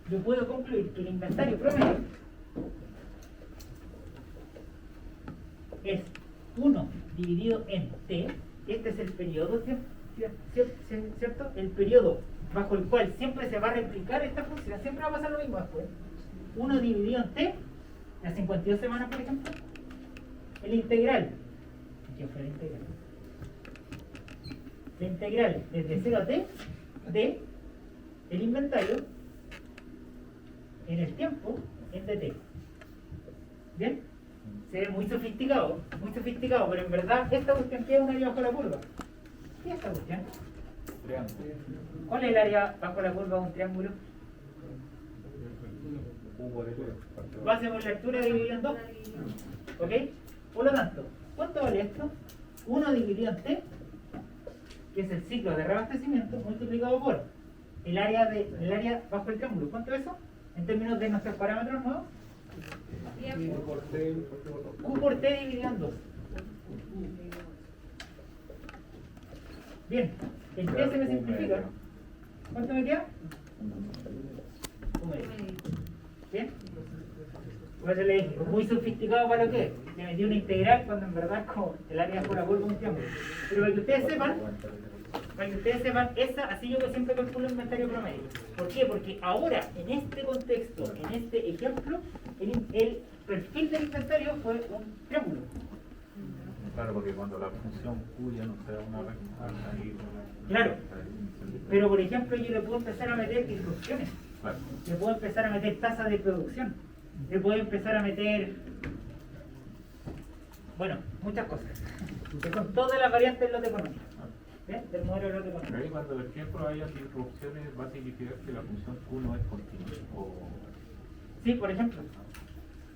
yo puedo concluir que el inventario promedio es 1 dividido en T. Este es el periodo, ¿cierto? El periodo bajo el cual siempre se va a replicar esta función, siempre va a pasar lo mismo después. 1 dividido en T, las 52 semanas, por ejemplo. El integral, ¿qué fue el integral? La integral desde 0 a T de el inventario en el tiempo en dt. ¿Bien? Se ve muy sofisticado, pero en verdad esta cuestión queda un área bajo la curva. ¿Qué es esta cuestión? Triángulo. ¿Cuál es el área bajo la curva de un triángulo? Base por lectura dividido en 2. ¿Ok? Por lo tanto, ¿cuánto vale esto? 1 dividido en t, que es el ciclo de reabastecimiento, multiplicado por el área bajo el triángulo. ¿Cuánto es eso? En términos de nuestros parámetros nuevos. Q por t dividido en 2. Bien, el t se me simplifica. ¿Cuánto me queda? Q medio. ¿Bien? Pues le dije, muy sofisticado para lo que es. Le metí una integral cuando en verdad es como el área por la curva un triángulo. Pero para que ustedes sepan, así yo siempre calculo el inventario promedio. ¿Por qué? Porque ahora, en este contexto, en este ejemplo, el perfil del inventario fue un triángulo. Claro, porque cuando la función Q ya no sea una recta, ahí... Claro. Pero por ejemplo, yo le puedo empezar a meter disrupciones. Claro. Le puedo empezar a meter tasas de producción. Le puedo empezar a meter, bueno, muchas cosas. Que son todas las variantes del lote económico. ¿Ven? Del modelo de lote Pero económico. ahí cuando por ejemplo haya disrupciones va a significar que la función Q no es continua. Sí, por ejemplo.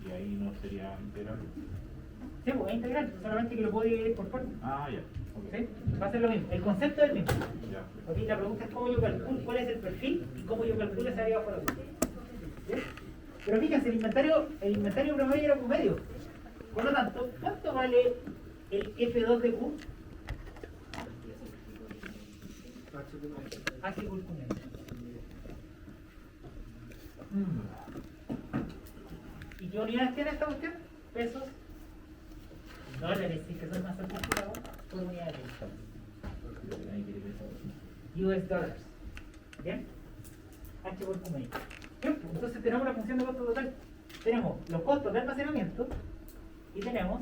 Y ahí no sería integral. Sí, pues es integral, solamente que lo puedo dividir por parte. Ah, ya. Okay. ¿Sí? Va a ser lo mismo. El concepto es el mismo. Ya. Aquí la pregunta es cómo yo calculo, cuál es el perfil y cómo yo calculo esa área bajo la curva. ¿Sí? Pero fíjense, el inventario promedio era Q medio. Por lo tanto, ¿cuánto vale el F2 de Q? H por Q medio. ¿Y qué unidades tiene esta cuestión? Pesos, dólares, si que son más sofisticados, por unidad de peso. US dollars. ¿Bien? H por Q medio. Bien, entonces tenemos la función de costo total. Tenemos los costos de almacenamiento y tenemos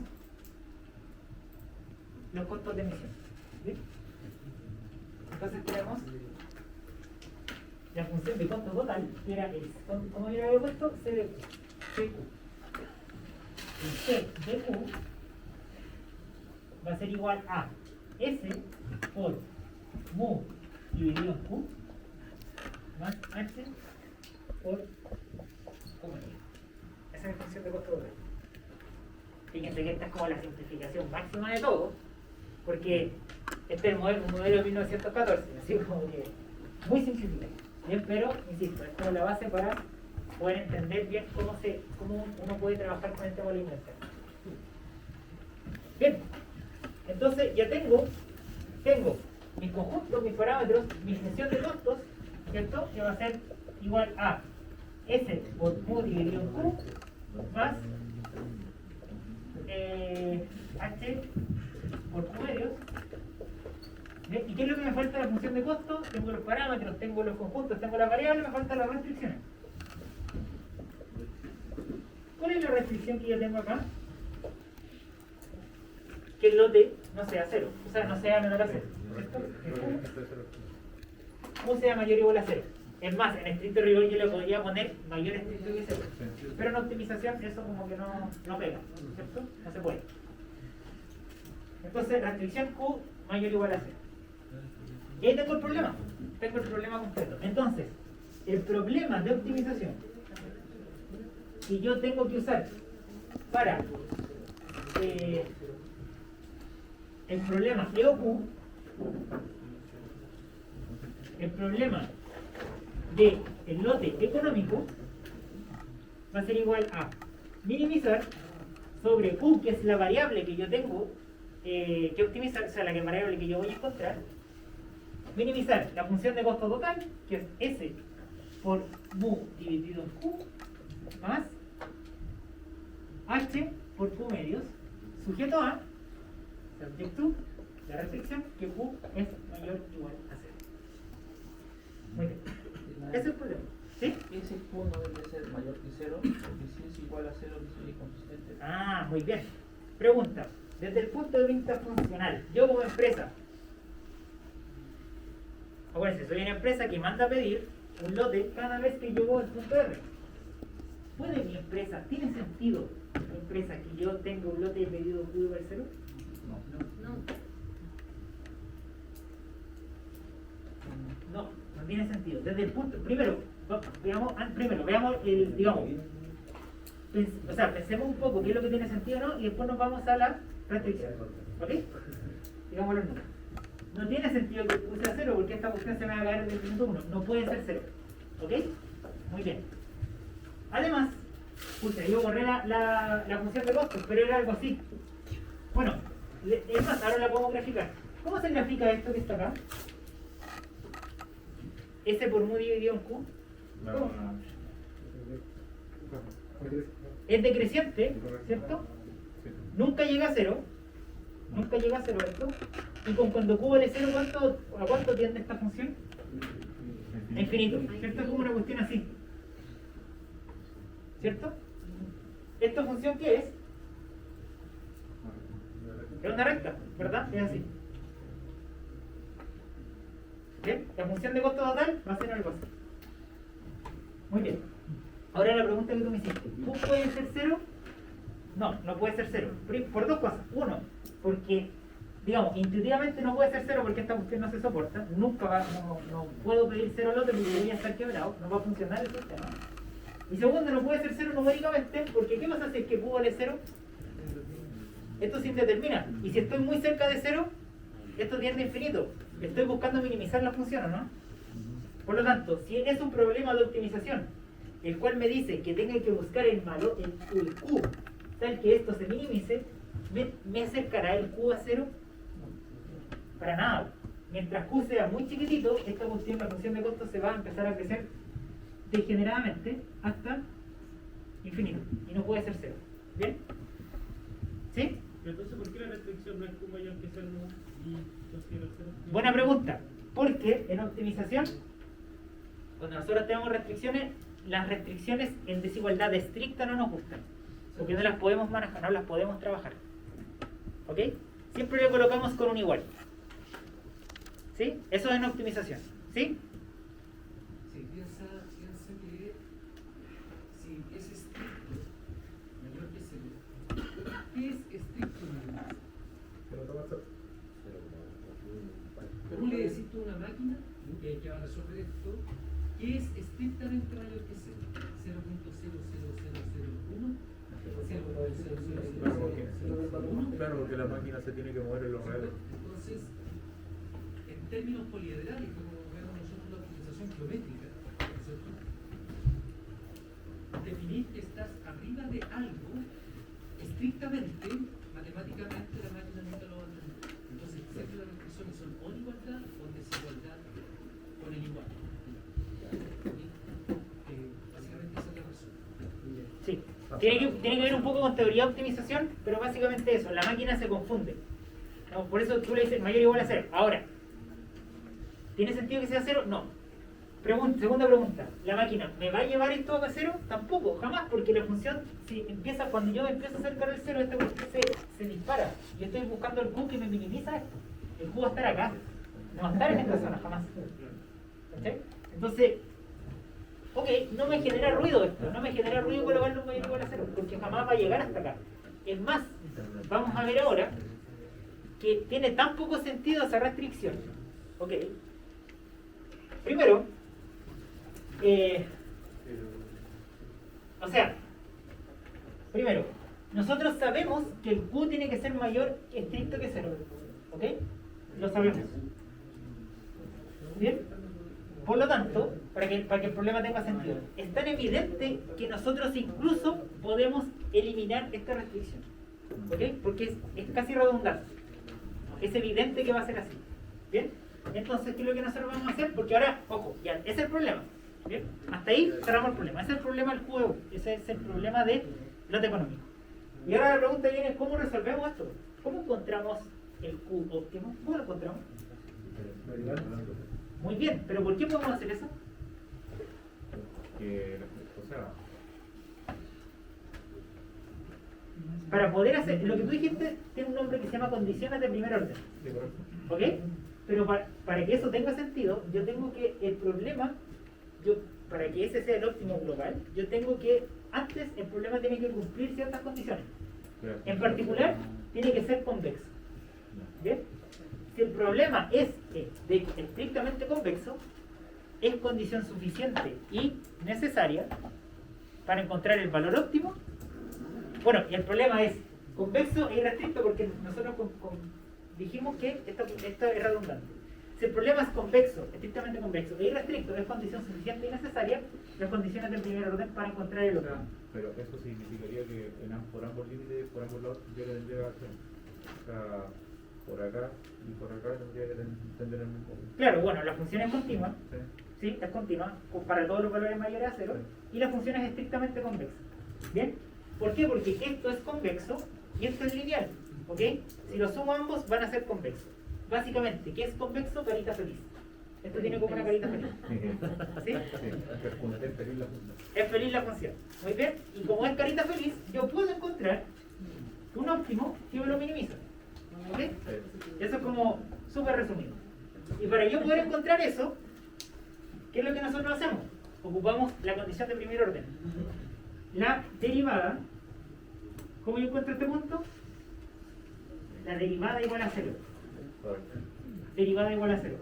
los costos de emisión. ¿Bien? Entonces tenemos la función de costo total, que era el, como yo le había puesto, C de Q. CQ. El C de Q va a ser igual a S por mu dividido en Q más H por Q medio. Esa es la función de costo total. Fíjense que esta es como la simplificación máxima de todo, porque este es un modelo de 1914, así como que muy simplificado. Bien, pero insisto, esto es la base para poder entender bien cómo uno puede trabajar con este modelo inventario. Bien, entonces ya tengo mis conjuntos, mis parámetros, mi función de costos, ¿cierto? Que va a ser igual a S por mu dividido en Q más H por Q medios. ¿Y qué es lo que me falta? La función de costo. Tengo los parámetros, tengo los conjuntos, tengo las variables, me faltan las restricciones. ¿Cuál es la restricción que yo tengo acá? Que el lote no sea cero, o sea, no sea menor a cero, ¿cierto? Q sea mayor o igual a cero. Es más, en estricto rigor yo le podría poner mayor estricto que cero. Pero en optimización eso como que no pega, ¿cierto? No se puede. Entonces, restricción Q mayor o igual a cero. Y ahí tengo el problema completo. Entonces, el problema de optimización que yo tengo que usar para el problema EOQ, el problema del lote económico va a ser igual a minimizar sobre Q, que es la variable que yo tengo que optimizar, o sea, la variable que yo voy a encontrar, minimizar la función de costo total, que es S por mu dividido en q más h por q medios sujeto a subject to la restricción que q es mayor o igual a 0. Muy bien. Ese es el problema. ¿Sí? Ese Q no debe ser mayor que 0, porque si es igual a 0, dice inconsistente. Ah, muy bien. Pregunta. Desde el punto de vista funcional, yo como empresa, acuérdense, soy una empresa que manda a pedir un lote cada vez que llego al punto R. ¿Puede mi empresa, tiene sentido mi empresa que yo tenga un lote de pedido Q igual a 0? No, no tiene sentido. Desde el punto, primero veamos el, digamos, pensemos un poco qué es lo que tiene sentido o no, y después nos vamos a la restricción. ¿Ok? Digamos los números. No tiene sentido que use 0 porque esta cuestión se me va a caer en el minuto 1. No puede ser 0. ¿Ok? Muy bien. Además, yo borré la función de costos, pero era algo así. Bueno, es más, ahora la podemos graficar. ¿Cómo se grafica esto que está acá? S por mu dividido en Q. ¿Cómo? Es decreciente, ¿cierto? Nunca llega a 0. Nunca llega a 0 esto. Y cuando Q vale 0, ¿a cuánto tiende esta función? A infinito, ¿cierto? Es como una cuestión así. ¿Cierto? ¿Esta función qué es? Es una recta, ¿verdad? Es así. ¿Bien? La función de costo total va a ser algo así. Muy bien. Ahora la pregunta que tú me hiciste. ¿Q puede ser 0? No, no puede ser 0. Por dos cosas. Uno, porque, digamos, intuitivamente no puede ser 0 porque esta cuestión no se soporta. Nunca va, no puedo pedir 0 al otro porque voy a estar quebrado. No va a funcionar el sistema. Y segundo, no puede ser 0 numéricamente porque ¿qué pasa si es que Q vale 0? Esto se indetermina. Y si estoy muy cerca de 0, esto tiende a infinito. Estoy buscando minimizar la función, ¿o no? Por lo tanto, si es un problema de optimización, el cual me dice que tenga que buscar el Q tal que esto se minimice, ¿me acercará el Q a 0? Para nada. Mientras Q sea muy chiquitito, esta cuestión, la función de costo se va a empezar a crecer degeneradamente hasta infinito. Y no puede ser 0. ¿Bien? ¿Sí? Entonces, ¿por qué la restricción no es Q mayor que 0 y considero 0? Buena pregunta. Porque en optimización, cuando nosotros tenemos restricciones, las restricciones en desigualdad estricta no nos gustan. Porque no las podemos manejar, no las podemos trabajar. ¿Ok? Siempre le colocamos con un igual. ¿Sí? Eso es en optimización. ¿Sí? Sí, piensa que si es estricto mayor que 0, ¿qué es estricto menor? ¿Cómo le decís tú a una máquina que va a resolver esto? ¿Qué es estrictamente mayor que 0? 0.00001, 0.00001. Claro, porque la máquina se tiene que mover en los reales. Entonces, en términos poliederales, como vemos nosotros la optimización geométrica, ¿no es cierto? Definir que estás arriba de algo, estrictamente, matemáticamente, la máquina nunca lo va a entender. Entonces, siempre las restricciones son o en igualdad o en desigualdad con el igual. Básicamente esa es la razón. Sí. Tiene que ver un poco con teoría de optimización, pero básicamente eso, la máquina se confunde. ¿No? Por eso tú le dices mayor o igual a 0. Ahora, ¿tiene sentido que sea 0? No. Segunda pregunta, ¿la máquina me va a llevar esto a 0? Tampoco, jamás, porque la función, cuando yo empiezo a acercar el 0, esta cuestión se dispara. Yo estoy buscando el Q que me minimiza esto. El Q va a estar acá, no va a estar en esta zona, jamás. ¿Okay? Entonces, ok, no me genera ruido esto, no me genera ruido colocarlo mayor o igual a 0, porque jamás va a llegar hasta acá. Es más, vamos a ver ahora que tiene tan poco sentido esa restricción. Ok. Primero, nosotros sabemos que el Q tiene que ser mayor estricto que 0. ¿Ok? Lo sabemos. ¿Bien? Por lo tanto, para que el problema tenga sentido, es tan evidente que nosotros incluso podemos eliminar esta restricción. ¿Ok? Porque es casi redundante. Es evidente que va a ser así. ¿Bien? Entonces, ¿qué es lo que nosotros vamos a hacer? Porque ahora, ojo, ya, ese es el problema. Bien, hasta ahí cerramos el problema. Ese es el problema del QEU, ese es el problema del lote económico. Y ahora la pregunta viene, ¿cómo resolvemos esto? ¿Cómo encontramos el Q óptimo? ¿Cómo lo encontramos? Muy bien, pero ¿por qué podemos hacer eso? Que, o sea, Para poder hacer, lo que tú dijiste tiene un nombre que se llama condiciones de primer orden. sí, correcto. ¿Ok? Pero para que eso tenga sentido, yo tengo que, el problema, para que ese sea el óptimo global, yo tengo que, antes el problema tiene que cumplir ciertas condiciones. En particular, tiene que ser convexo. ¿Bien? Si el problema es estrictamente convexo, es condición suficiente y necesaria para encontrar el valor óptimo. Bueno, y el problema es convexo e irrestricto porque nosotros dijimos que esto es redundante. Si el problema es convexo, estrictamente convexo e irrestricto, es condición suficiente y necesaria, las condiciones del primer orden para encontrar el O sea, óptimo. pero eso significaría que por ambos límites, por ambos lados, yo le tendría que hacer. O sea, por acá y por acá tendría que tener el mismo. Claro, bueno, la función es continua, Sí. ¿sí? Es continua para todos los valores mayores a 0 y la función es estrictamente convexa. ¿Bien? ¿Por qué? Porque esto es convexo y esto es lineal. ¿Ok? Si lo sumo ambos van a ser convexos. Básicamente, ¿qué es convexo? Carita feliz. Esto tiene como una carita feliz. ¿Sí? Sí, es feliz la función. Es feliz la función. Muy bien. Y como es carita feliz, yo puedo encontrar un óptimo que me lo minimiza. ¿Ok? Eso es como súper resumido. Y para yo poder encontrar eso, ¿qué es lo que nosotros hacemos? Ocupamos la condición de primer orden. La derivada, ¿cómo yo encuentro este punto? La derivada igual a 0. Derivada igual a 0.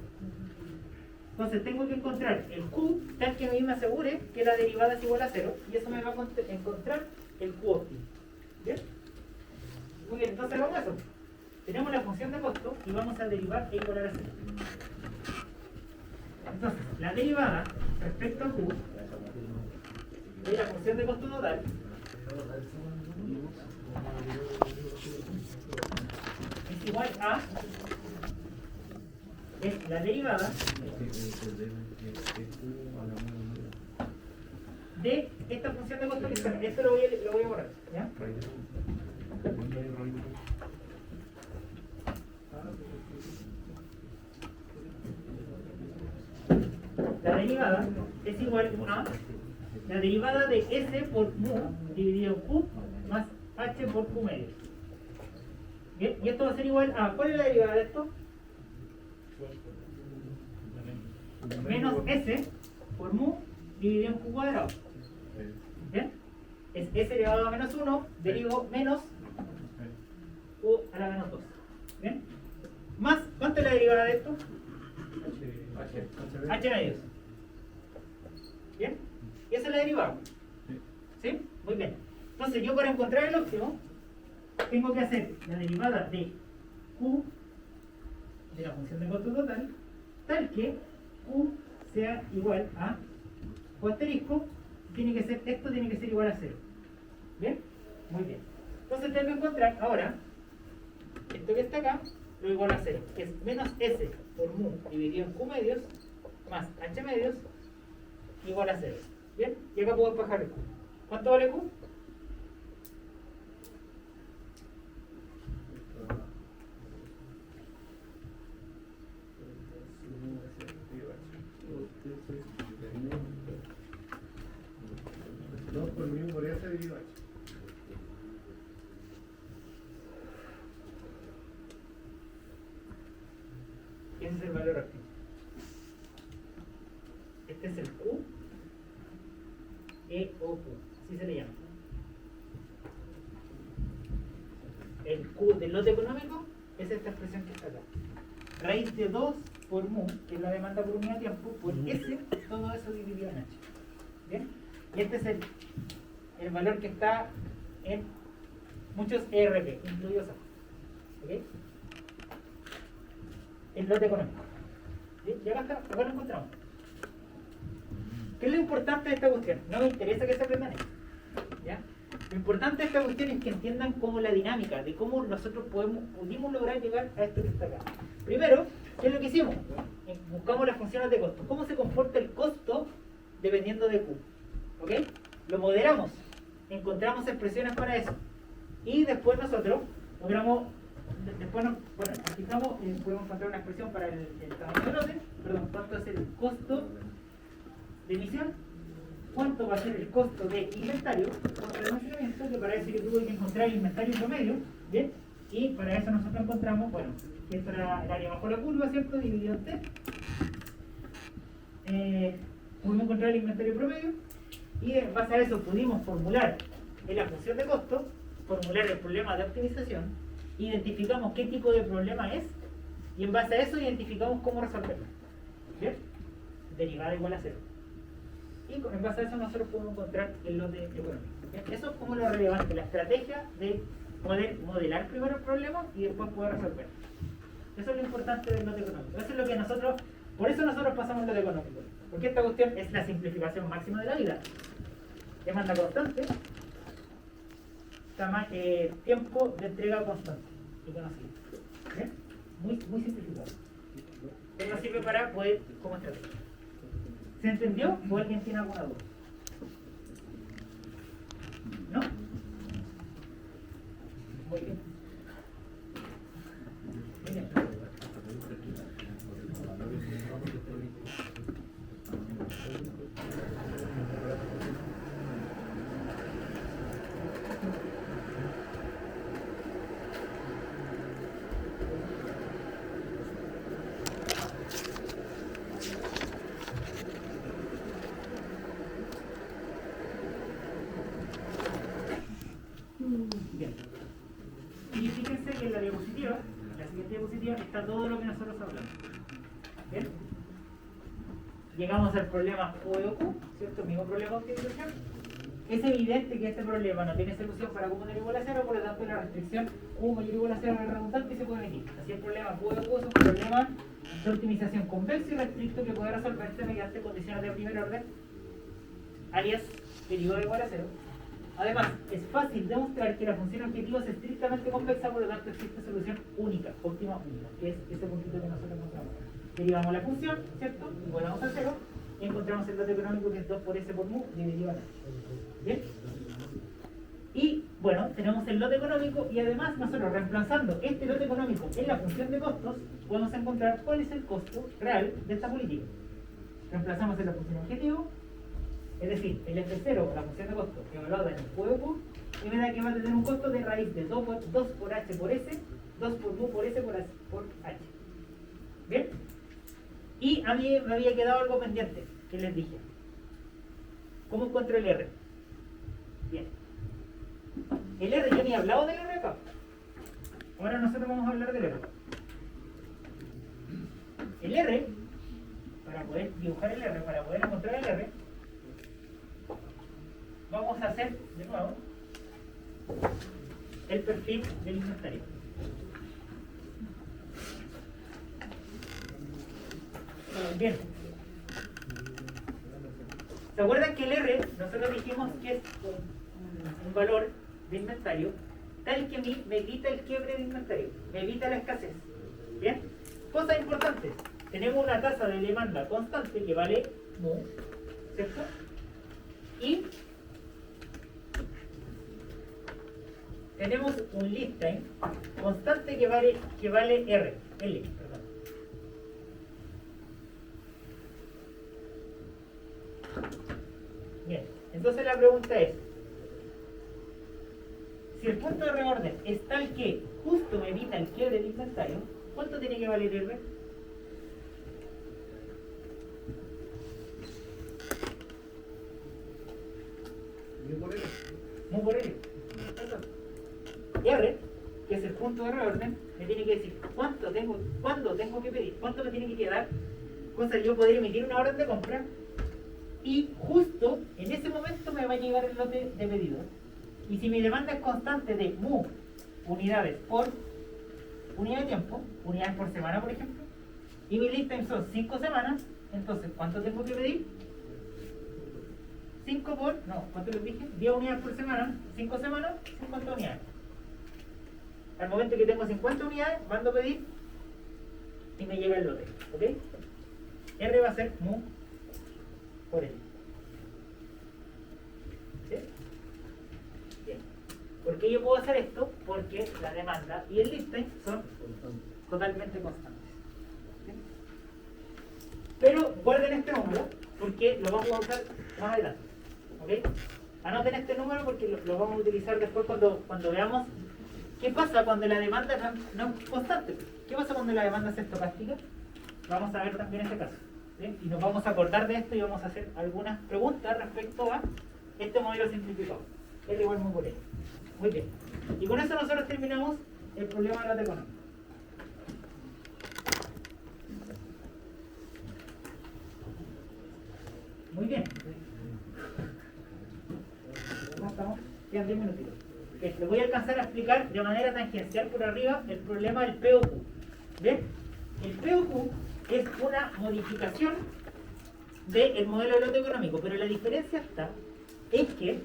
Entonces tengo que encontrar el Q tal que a mí me asegure que la derivada es igual a 0 y eso me va a encontrar el Q óptimo. ¿Bien? Muy bien, entonces vamos a eso. Tenemos la función de costo y vamos a derivar e igualar a 0. Entonces, la derivada respecto a Q de la función de costo total es igual a es la derivada de esta función de costo que está. Esto lo voy a borrar, ¿ya? La derivada es igual a la derivada de S por mu dividido Q más H por Q medio. Bien, y esto va a ser igual a, ¿cuál es la derivada de esto? Menos S por mu dividido en Q cuadrado. ¿Bien? Es S elevado a menos 1, derivo menos Q a la menos 2. ¿Bien? Más, ¿cuánto es la derivada de esto? H medios. ¿Bien? Y esa es la derivada. ¿Sí? Muy bien. Entonces yo para encontrar el óptimo tengo que hacer la derivada de Q de la función de costo total tal que Q sea igual a Q asterisco, tiene que ser, esto tiene que ser igual a 0. ¿Bien? Muy bien. Entonces tengo que encontrar ahora esto que está acá lo igual a 0, que es menos S por mu dividido en Q medios más H medios igual a 0. ¿Bien? Y acá puedo bajar el Q. ¿Cuánto vale Q? Dos por mil por S dividido H. Ese es el valor óptimo. Este es el Q, E o Q, así se le llama. El Q del lote económico es esta expresión que está acá. Raíz de 2 por mu, que es la demanda por unidad de tiempo, por S, todo eso dividido en H. ¿Bien? Y este es el valor que está en muchos ERP, incluidos acá. ¿Ok? El lote económico. ¿Sí? Y acá está, acá lo encontramos. ¿Qué es lo importante de esta cuestión? No me interesa que se aprendan esto. ¿Ya? Lo importante de esta cuestión es que entiendan cómo la dinámica, de cómo nosotros pudimos lograr llegar a esto que está acá. Primero, ¿qué es lo que hicimos? Buscamos las funciones de costo. ¿Cómo se comporta el costo dependiendo de Q. ¿Ok? Lo modelamos, encontramos expresiones para eso. Y después nosotros logramos, después nos, bueno, nos fijamos, podemos encontrar una expresión para el tamaño del lote, perdón, cuánto es el costo de emisión, cuánto va a ser el costo de inventario contra el almacenamiento, que para eso yo tuve que encontrar el inventario promedio, ¿bien? Y para eso nosotros encontramos, bueno, que esto era el área bajo la curva, ¿cierto? Dividido en T. Pudimos encontrar el inventario promedio y en base a eso pudimos formular en la función de costo, formular el problema de optimización, identificamos qué tipo de problema es y en base a eso identificamos cómo resolverlo. ¿Bien? Derivada igual a 0. Y en base a eso nosotros podemos encontrar el lote económico. ¿Bien? Eso es como lo relevante, la estrategia de poder modelar primero el problema y después poder resolverlo. Eso es lo importante del lote económico. Eso es lo que nosotros, por eso nosotros pasamos al lote económico. Porque esta cuestión es la simplificación máxima de la vida. Demanda constante, tiempo de entrega constante y conocido. ¿Bien? Muy simplificado. Esto nos sirve para poder, como estrategia. ¿Se entendió? ¿O alguien tiene alguna duda? ¿No? Muy bien. Muy bien. Bien. Y fíjense que en la diapositiva, en la siguiente diapositiva, está todo lo que nosotros hablamos. ¿Bien? Llegamos al problema O de Q, ¿cierto? El mismo problema de optimización. Es evidente que este problema no tiene solución para Q mayor o igual a 0, por lo tanto la restricción Q mayor o igual a 0 es redundante y se puede emitir. Así el problema Q de Q es un problema de optimización convexo y restricto que puede resolverse mediante condiciones de primer orden, alias periodo igual a 0. Además, es fácil demostrar que la función objetivo es estrictamente convexa, por lo tanto existe solución única, óptima única, que es ese puntito que nosotros encontramos. Derivamos la función, ¿cierto? Y volvamos al 0 y encontramos el lote económico que es 2 por S por mu dividido en S. ¿Bien? Y bueno, tenemos el lote económico y además nosotros reemplazando este lote económico en la función de costos, podemos encontrar cuál es el costo real de esta política. Reemplazamos en la función objetivo. Es decir, el F0, la función de costo, evaluada en el Q de Q, y me da que va a tener un costo de raíz de 2 por H por S, 2 por mu por S por H. ¿Bien? Y a mí me había quedado algo pendiente, que les dije. ¿Cómo encuentro el R? Bien. El R, yo ni he hablado del R acá. Ahora nosotros vamos a hablar del R. El R, para poder dibujar el R, para poder encontrar el R, vamos a hacer de nuevo el perfil del inventario. Bien. ¿Se acuerdan que el R, nosotros dijimos que es un valor de inventario tal que a mí me evita el quiebre de inventario, me evita la escasez? Bien. Cosas importantes. Tenemos una tasa de demanda constante que vale mu, ¿cierto? Y tenemos un lead time constante que vale R, L, perdón. Bien, entonces la pregunta es, si el punto de reorden es tal que justo me evita el quiebre del inventario, ¿cuánto tiene que valer R? Mu por L. R, que es el punto de reorden, me tiene que decir cuándo tengo que pedir, cuánto me tiene que quedar, cosa que yo podría emitir una orden de compra y justo en ese momento me va a llegar el lote de pedido. Y si mi demanda es constante de mu unidades por unidad de tiempo, unidades por semana por ejemplo, y mi lead time son 5 semanas, entonces ¿cuánto tengo que pedir? 5 por, no, ¿cuánto les dije? 10 unidades por semana, 5 semanas, 50 unidades. Al momento que tengo 50 unidades, mando a pedir y me llega el lote, ¿ok? R va a ser mu por L. qué yo puedo hacer esto? Porque la demanda y el lifetime son totalmente constantes. ¿Sí? Pero guarden este número porque lo vamos a usar más adelante. ¿Ok? Anoten este número porque lo vamos a utilizar después cuando veamos qué pasa cuando la demanda no es constante. ¿Qué pasa cuando la demanda es estocástica? Vamos a ver también ese caso. ¿Sí? Y nos vamos a acordar de esto y vamos a hacer algunas preguntas respecto a este modelo simplificado. L igual mu por L. Muy bien. Y con eso nosotros terminamos el problema de la económica. Muy bien. ¿Cómo estamos? Quedan 10 minutitos. Les voy a alcanzar a explicar de manera tangencial por arriba el problema del POQ. ¿Ven? El POQ es una modificación del modelo de lote económico, pero la diferencia está es que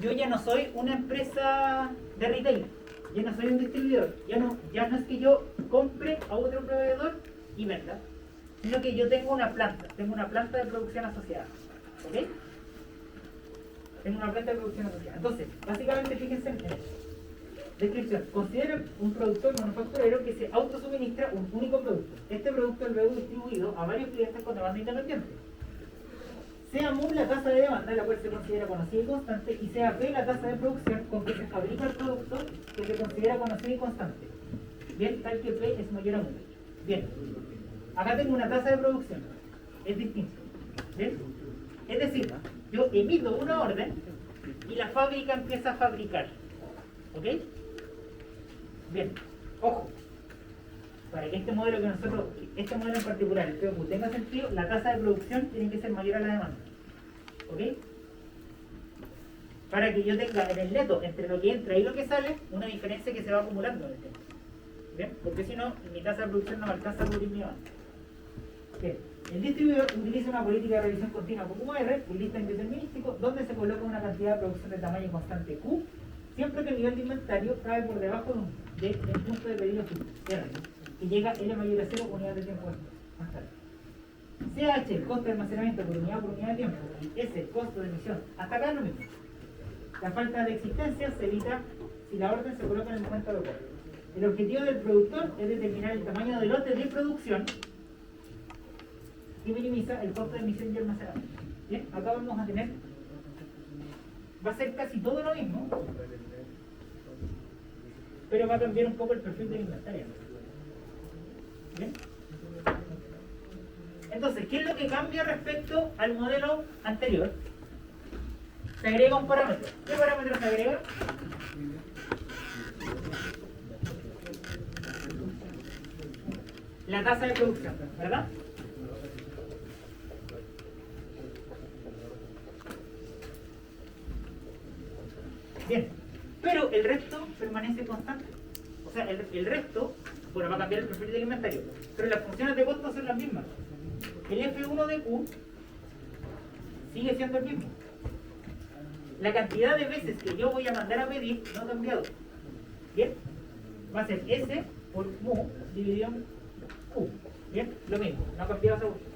yo ya no soy una empresa de retail, ya no soy un distribuidor, ya no es que yo compre a otro proveedor y venda, sino que yo tengo una planta de producción asociada. ¿Ok? Tengo una planta de producción asociada. Entonces, básicamente fíjense en esto. Descripción. Considera un productor manufacturero que se autosuministra un único producto. Este producto es luego distribuido a varios clientes con demanda independiente. Sea mu la tasa de demanda, la cual se considera conocida y constante, y sea P la tasa de producción con que se fabrica el producto, que se considera conocida y constante. Bien, tal que P es mayor a mu. Bien. Acá tengo una tasa de producción. Es distinto. ¿Bien? Es decir, yo emito una orden y la fábrica empieza a fabricar. ¿Ok? Bien, ojo. Para que este modelo en particular, el POQ, tenga sentido, la tasa de producción tiene que ser mayor a la demanda. ¿Ok? Para que yo tenga en el neto, entre lo que entra y lo que sale, una diferencia que se va acumulando en el tiempo. ¿Bien? Porque si no, mi tasa de producción no me alcanza a cubrir mi demanda. Bien. El distribuidor utiliza una política de revisión continua con QR, un lista indeterminístico, donde se coloca una cantidad de producción de tamaño constante Q, siempre que el nivel de inventario cae por debajo del punto de pedido R, que llega L mayor a 0 unidades de tiempo más tarde. CH, el costo de almacenamiento por unidad de tiempo, y S, el costo de emisión. Hasta acá es lo mismo. La falta de existencia se evita si la orden se coloca en el momento adecuado. El objetivo del productor es determinar el tamaño del lote de producción y minimiza el costo de emisión y almacenamiento. Bien, acá vamos a tener, va a ser casi todo lo mismo, pero va a cambiar un poco el perfil del inventario. ¿Bien? Entonces, ¿qué es lo que cambia respecto al modelo anterior? Se agrega un parámetro. ¿Qué parámetro se agrega? La tasa de producción, ¿verdad? Bien, pero el resto permanece constante. O sea, el resto, bueno, va a cambiar el perfil del inventario, pero las funciones de costo son las mismas. El F1 de Q sigue siendo el mismo. La cantidad de veces que yo voy a mandar a pedir no ha cambiado. Bien, va a ser S por mu dividido en Q. Bien, lo mismo, no ha cambiado esa cuestión.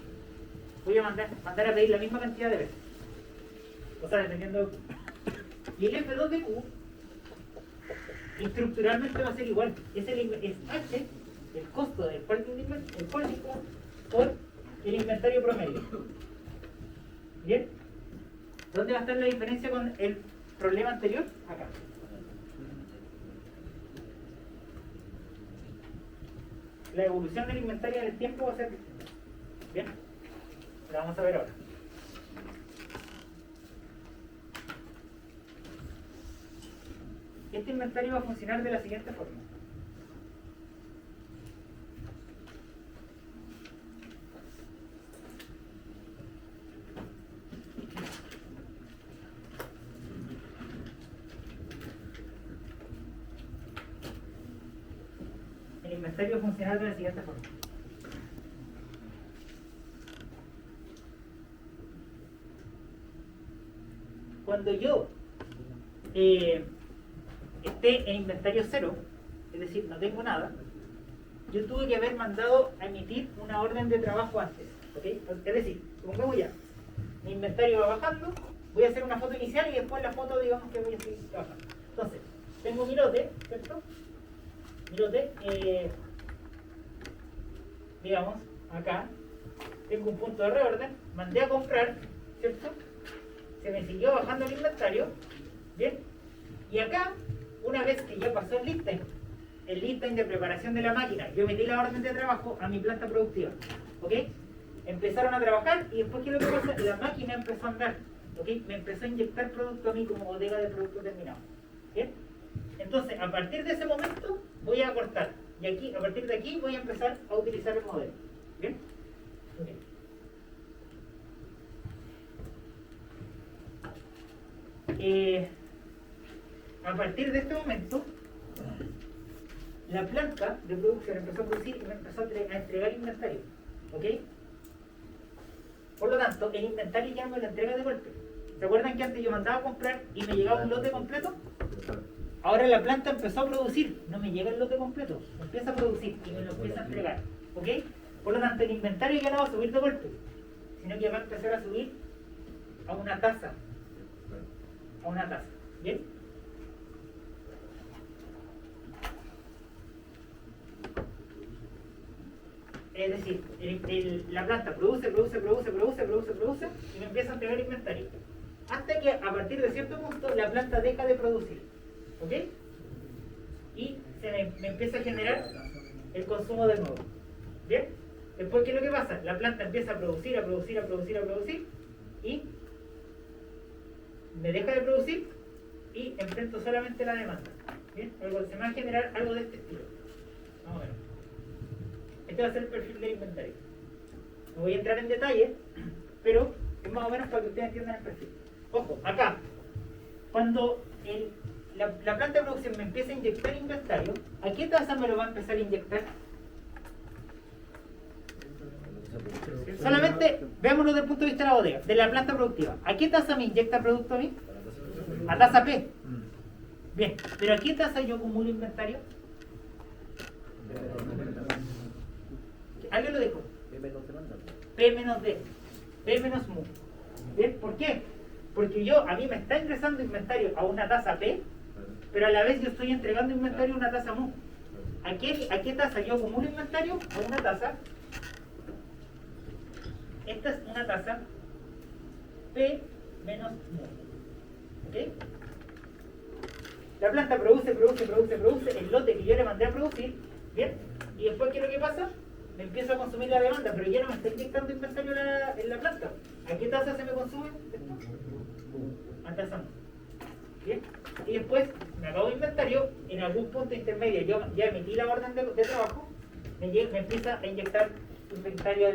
Voy a mandar a pedir la misma cantidad de veces. O sea, dependiendo de Q. Y el F2 de Q estructuralmente va a ser igual. Es H, el costo del parking por el inventario promedio. ¿Bien? ¿Dónde va a estar la diferencia con el problema anterior? Acá. La evolución del inventario en el tiempo va a ser distinta. ¿Bien? La vamos a ver ahora. Este inventario va a funcionar de la siguiente forma. El inventario va a funcionar de la siguiente forma. Cuando yo esté en inventario cero, es decir, no tengo nada, yo tuve que haber mandado a emitir una orden de trabajo antes. ¿Okay? Es decir, supongamos ya, mi inventario va bajando, voy a hacer una foto inicial y después la foto digamos que voy a seguir trabajando. Entonces, tengo mi lote, ¿cierto? Mi lote, digamos, acá, tengo un punto de reorden, mandé a comprar, ¿cierto? Se me siguió bajando el inventario, ¿bien? Y acá, una vez que ya pasó el lead time de preparación de la máquina, yo metí la orden de trabajo a mi planta productiva, ¿ok? Empezaron a trabajar y después, ¿qué es lo que pasa? La máquina empezó a andar, ¿ok? Me empezó a inyectar producto a mí como bodega de producto terminado, ¿bien? Entonces, a partir de ese momento, voy a cortar. Y aquí, a partir de aquí, voy a empezar a utilizar el modelo, ¿bien? Ok. A partir de este momento, la planta de producción empezó a producir y me empezó a entregar inventario, ¿ok? Por lo tanto, el inventario ya no me lo entrega de golpe. ¿Se acuerdan que antes yo mandaba a comprar y me llegaba un lote completo? Ahora la planta empezó a producir, no me llega el lote completo, empieza a producir y me lo empieza a entregar, ¿ok? Por lo tanto, el inventario ya no va a subir de golpe, sino que va a empezar a subir a una tasa, ¿bien? Es decir, la planta produce y me empieza a entregar inventario. Hasta que a partir de cierto punto la planta deja de producir. ¿Ok? Y me empieza a generar el consumo de nuevo. ¿Bien? Después, ¿qué es lo que pasa? La planta empieza a producir y me deja de producir y enfrento solamente la demanda. ¿Bien? Luego se me va a generar algo de este estilo. Vamos a ver. Este va a ser el perfil del inventario. No voy a entrar en detalle, pero es más o menos para que ustedes entiendan el perfil. Ojo, acá, cuando la planta de producción me empieza a inyectar inventario, ¿a qué tasa me lo va a empezar a inyectar? Solamente veámoslo desde el punto de vista de la bodega, de la planta productiva. ¿A qué tasa me inyecta el producto a mí? A tasa P. Bien, pero ¿a qué tasa yo acumulo inventario? ¿Alguien lo dijo? P menos D. P menos mu. ¿Bien? ¿Por qué? Porque a mí me está ingresando inventario a una tasa P, pero a la vez yo estoy entregando inventario a una tasa mu. ¿A qué tasa yo acumulo inventario? A una tasa. Esta es una tasa P menos mu. ¿Ok? La planta produce el lote que yo le mandé a producir, ¿bien? Y después, ¿qué es lo que pasa? Me empiezo a consumir la demanda, pero ya no me está inyectando inventario en la planta. ¿A qué tasa se me consume esto? A tasa mu. ¿Bien? Y después me acabo de inventario, en algún punto intermedio yo ya emití la orden de trabajo, me empieza a inyectar inventario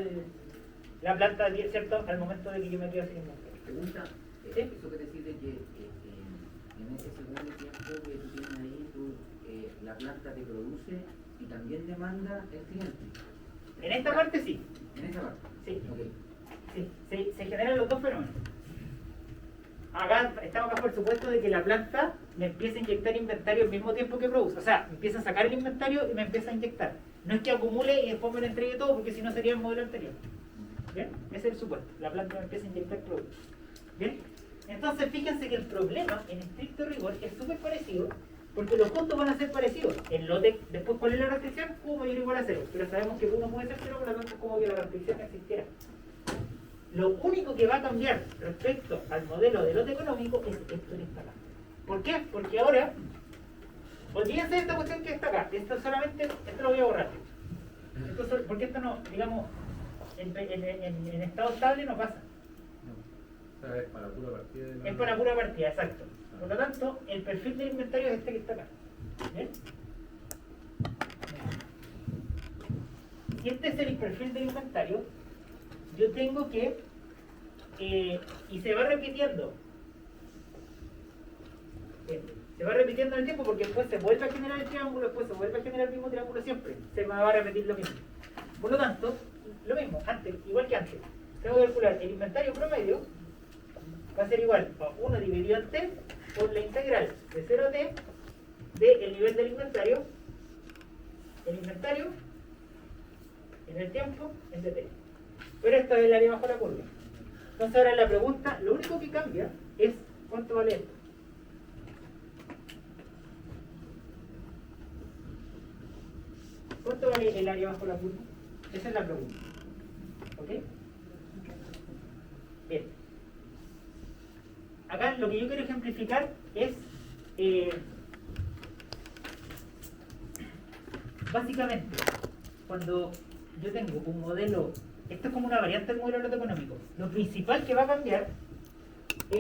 la planta, ¿cierto? Al momento de que yo me quedo sin inventario. Pregunta, ¿Sí? eso que decís de que en ese segundo tiempo que tú tienes ahí, la planta te produce y también demanda el cliente. En esta parte sí. En esa parte. Sí. Ok. Sí, se generan los dos fenómenos. Acá estamos bajo el supuesto de que la planta me empieza a inyectar inventario al mismo tiempo que produce. O sea, me empieza a sacar el inventario y me empieza a inyectar. No es que acumule y después me lo entregue todo, porque si no sería el modelo anterior. ¿Bien? Ese es el supuesto. La planta me empieza a inyectar productos. ¿Bien? Entonces, fíjense que el problema, en estricto rigor, es súper parecido, porque los costos van a ser parecidos. El lote, después, ¿cuál es la restricción? Q mayor o igual a 0. Pero sabemos que Q no puede ser 0, por lo tanto es como que la restricción no existiera. Lo único que va a cambiar respecto al modelo de lote económico es esto que está acá. ¿Por qué? Porque ahora, olvídense de esta cuestión que está acá. Esto lo voy a borrar. Porque esto no, digamos, en estado estable no pasa. O sea, es para pura partida. Es para pura partida, exacto. Por lo tanto, el perfil del inventario es este que está acá. ¿Bien? Si este es el perfil del inventario, yo tengo que, y se va repitiendo. Bien, se va repitiendo en el tiempo porque después se vuelve a generar el triángulo, después se vuelve a generar el mismo triángulo siempre. Se me va a repetir lo mismo. Por lo tanto, lo mismo, antes, igual que antes. Tengo que calcular el inventario promedio, va a ser igual a 1 dividido en t por la integral de 0 a t del nivel del inventario, en el tiempo, en dt. Pero esto es el área bajo la curva. Entonces ahora la pregunta, lo único que cambia es cuánto vale esto. ¿Cuánto vale el área bajo la curva? Esa es la pregunta. ¿Ok? Bien. Acá lo que yo quiero ejemplificar es básicamente cuando yo tengo un modelo, esto es como una variante del modelo económico, lo principal que va a cambiar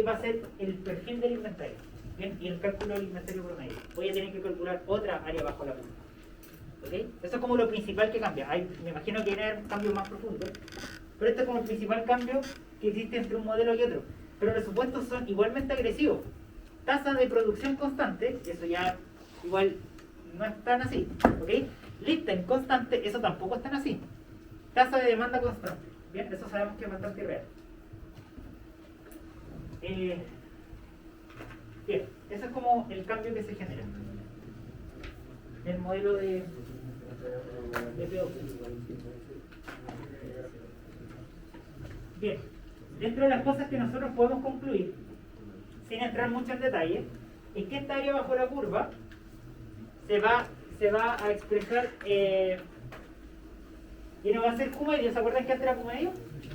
va a ser el perfil del inventario. Bien, y el cálculo del inventario promedio. Voy a tener que calcular otra área bajo la curva. ¿Ok? Eso es como lo principal que cambia. Me imagino que viene un cambio más profundo, pero este es como el principal cambio que existe entre un modelo y otro. Pero los supuestos son igualmente agresivos. Tasa de producción constante, eso ya igual no es tan así. ¿Ok? Lista en constante, eso tampoco es tan así. Tasa de demanda constante. Bien, eso sabemos que es bastante real. Bien, ese es como el cambio que se genera en el modelo de POQ. Bien, dentro de las cosas que nosotros podemos concluir, sin entrar mucho en detalle, es que esta área bajo la curva se va a expresar y no va a ser Q medio. ¿Se acuerdan que antes era Q medio?